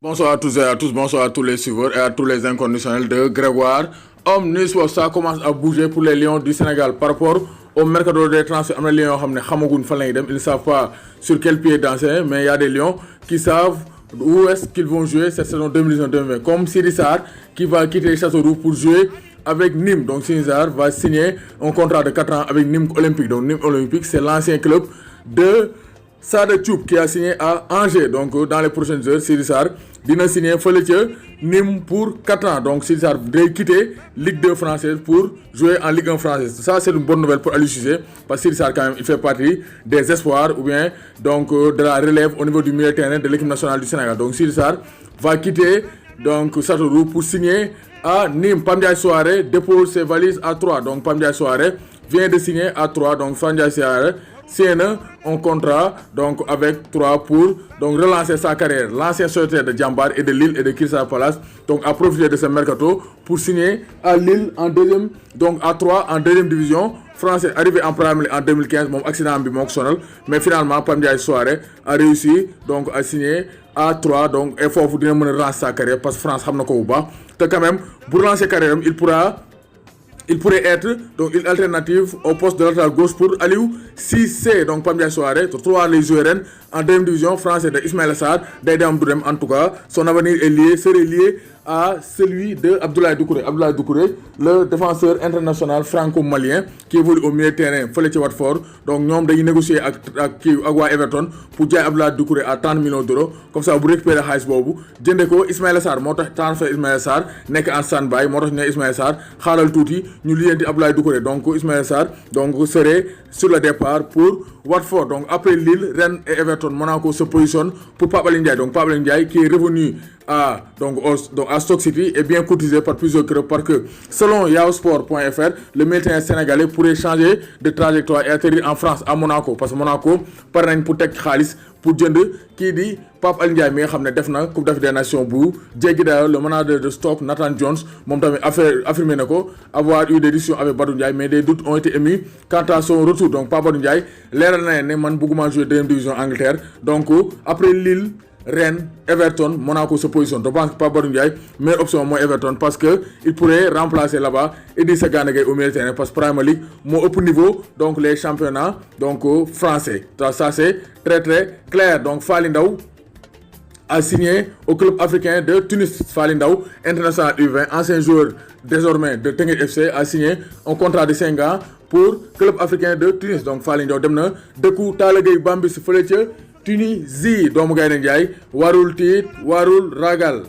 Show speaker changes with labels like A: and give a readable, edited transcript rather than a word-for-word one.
A: Bonsoir à tous et à tous, bonsoir à tous les suiveurs et à tous les inconditionnels de Grégoire. Omnisport, ça commence à bouger pour les Lions du Sénégal par rapport au mercato des transferts. Les Lions ils ne savent pas sur quel pied danser, mais il y a des Lions qui savent où est-ce qu'ils vont jouer cette saison 2019-2020. Comme Sidi Sarr qui va quitter Châteauroux pour jouer avec Nîmes. Donc Sidi Sarr va signer un contrat de 4 ans avec Nîmes Olympique. Donc Nîmes Olympique, c'est l'ancien club de Sada Thioub qui a signé à Angers. Donc dans les prochaines heures, Sidi Sarr dina signer fële ca Nîmes pour 4 ans. Donc Sidi Sarr day quitter Ligue 2 française pour jouer en Ligue 1 française. Ça c'est une bonne nouvelle pour Aliou Cissé parce que Sidi Sarr quand même il fait partie des espoirs ou bien donc de la relève au niveau du milieu de terrain de l'équipe nationale du Sénégal. Donc Sidi Sarr va quitter donc Châteauroux pour signer à Nîmes. Pape Ndiaye Souaré dépose ses valises à 3. Donc Pape Ndiaye Souaré vient de signer à 3. Donc Pape Ndiaye Souaré signe un contrat donc avec 3 pour donc relancer sa carrière. L'ancien secrétaire de Djambar et de Lille et de Crystal Palace donc a profité de ce mercato pour signer à Lille en deuxième donc à 3 en deuxième division français. Arrivé en Premier League en 2015 mon accident bi moo sonal mais finalement Pape Ndiaye Souaré a réussi donc à signer à 3 donc et foofu dina mën a relancer sa carrière parce que France xam na ko bu baax te quand même pour relancer carrière il pourrait être donc une alternative au poste de latéral gauche pour Aliou Cissé. Donc Pape Ndiaye Souaré, 3 les joueurs en deuxième division français de Ismaïla Sarr, Daïdam Dourem en tout cas. Son avenir serait lié à celui de Abdoulaye Doucouré. Abdoulaye Doucouré, le défenseur international franco-malien qui évolue au milieu de terrain fële ci Watford. Donc ñoom dañuy négocier ak waa Everton pour jaay Abdoulaye Doucouré à 30 millions d'euros. Comme ça bu récupérer xaalis boobu jënde ko Ismaïla Sarr moo tax transfert Ismaïla Sarr nekk en stand-by moo tax ñu ne Ismaïla Sarr xaaral tuuti ñu liyeenti Abdoulaye Doucouré. Donc Ismaïla Sarr donc serait sur le départ pour Watford. Donc après Lille, Rennes et Everton, Monaco se positionne pour Pape Alioune Ndiaye. Donc Pape Alioune Ndiaye qui est revenu à Stoke City est bien courtisé par plusieurs clubs parce que selon yaosport.fr, le milieu sénégalais pourrait changer de trajectoire et atterrir en France à Monaco parce que Monaco pare nañ pour teg xaalis pour jënd kii di Pape Alioune Ndiaye mi nga xam ne def na Coupe d'Afrique des Nations bu jéggi dayo le manager de Stoke Nathan Jones moom tamit affirmé na ko avoir eu des discussions avec Badou Ndiaye mais des doutes ont été émis quant à son retour. Donc Pape Badou Ndiaye leeral na ne man bëgguma jouer deuxième division Angleterre. Donc après Lille, Rennes, Everton, Monaco se positionne. Je pense que Pape Badou Ndiaye meilleure option mooy Everton parce que il pourrait remplacer là-bas Idrissa Gana Gueye au milieu de terrain parce que Premier League moo ëpp niveau donc les championnats donc français. Ça c'est très très clair. Donc Fally Ndaw a signé au club africain de Tunis. Fally Ndaw, international U20, ancien joueur désormais de Teungueth FC, a signé un contrat de 5 ans pour club africain de Tunis. Donc Fally Ndaw dem na dëkku Talla Gueye Bambis fële ca Tunisie. Doomu Gaynde Njaay warul tiit warul ragal.